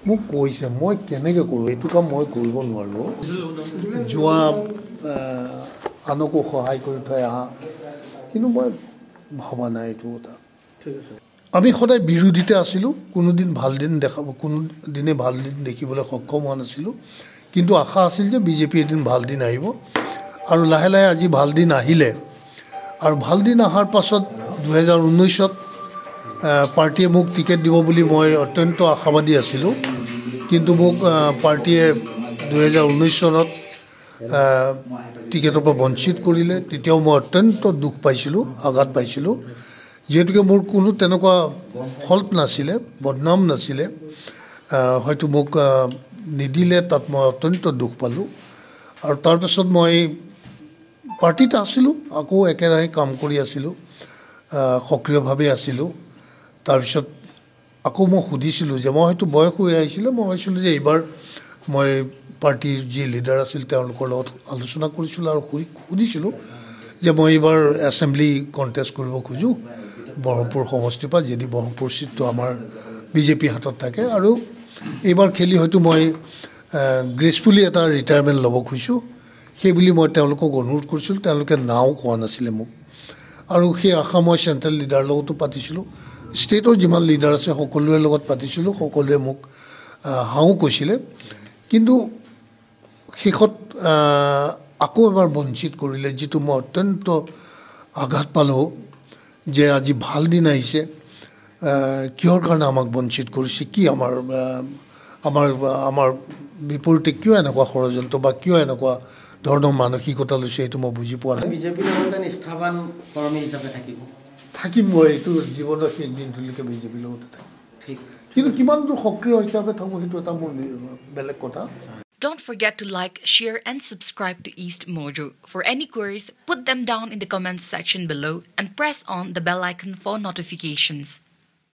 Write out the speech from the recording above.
মোক কৈছে মই কেনেকৈ কৰোঁ এইটো কাম মই কৰিব নোৱাৰোঁ যোৱা আনকো সহায় কৰি থৈ আহা কিন্তু মই ভবা নাই এইটো কথা আমি সদায় বিৰোধিতা আছিলোঁ কোনোদিন ভাল দিন দেখাব কোনো দিনে ভাল দিন দেখিবলৈ সক্ষম হোৱা নাছিলোঁ কিন্তু আশা আছিল যে বিজেপি এদিন ভাল দিন আহিব আৰু লাহে লাহে আজি ভাল দিন আহিলে আৰু ভাল দিন অহাৰ পাছত 2019ত পাৰ্টিয়ে মোক টিকেট দিব বুলি মই অত্যন্ত আশাবাদী আছিলোঁ কিন্তু মোক পাৰ্টিয়ে 2019 চনত টিকেটৰ পৰা বঞ্চিত কৰিলে তেতিয়াও মই অত্যন্ত দুখ পাইছিলোঁ আঘাত পাইছিলোঁ যিহেতুকে মোৰ কোনো তেনেকুৱা ফল্ট নাছিলে বদনাম নাছিলে হয়তো মোক নিদিলে তাত মই অত্যন্ত দুখ পালোঁ আৰু তাৰপাছত মই পাৰ্টিত আছিলোঁ আকৌ একেৰাহে কাম কৰি আছিলোঁ সক্ৰিয়ভাৱে আছিলোঁ তাৰপিছত আকৌ মই সুধিছিলোঁ যে মই হয়তো বয়স হৈ আহিছিলে মই ভাবিছিলোঁ যে এইবাৰ মই পাৰ্টিৰ যি লিডাৰ আছিল তেওঁলোকৰ লগত আলোচনা কৰিছিলোঁ আৰু সুধিছিলোঁ যে মই এইবাৰ এছেম্বলি কণ্টেষ্ট কৰিব খোজোঁ ব্ৰহ্মপুৰ সমষ্টিৰ পৰা যদি ব্ৰহ্মপুৰ চিটটো আমাৰ বিজেপি হাতত থাকে আৰু এইবাৰ খেলি হয়তো মই গ্ৰেচফুলি এটা ৰিটায়াৰমেণ্ট ল'ব খুজিছোঁ সেইবুলি মই তেওঁলোকক অনুৰোধ কৰিছিলোঁ তেওঁলোকে নাও কোৱা নাছিলে মোক আৰু সেই আশা মই চেণ্ট্ৰেল লিডাৰৰ লগতো পাতিছিলোঁ ষ্টেটৰ যিমান লিডাৰ আছে সকলোৰে লগত পাতিছিলোঁ সকলোৱে মোক হাও কৈছিলে কিন্তু শেষত আকৌ এবাৰ বঞ্চিত কৰিলে যিটো মই অত্যন্ত আঘাত পালোঁ যে আজি ভাল দিন আহিছে কিহৰ কাৰণে আমাক বঞ্চিত কৰিছে কি আমাৰ বিপৰীতে কিয় এনেকুৱা ষড়যন্ত্ৰ বা কিয় এনেকুৱা ধৰণৰ মানসিকতা লৈছে এইটো মই বুজি পোৱা নাই থাকিম মই এইটো জীৱনৰ শেষ দিনটোলৈকে বিজেপিৰ লগতে থাকিম কিন্তু কিমান দূৰ সক্ৰিয় হিচাপে থাকোঁ সেইটো এটা মোৰ বেলেগ কথা Don't forget to like, share and subscribe to East Mojo. For any queries, put them down in the comments section below and press on the bell icon for notifications.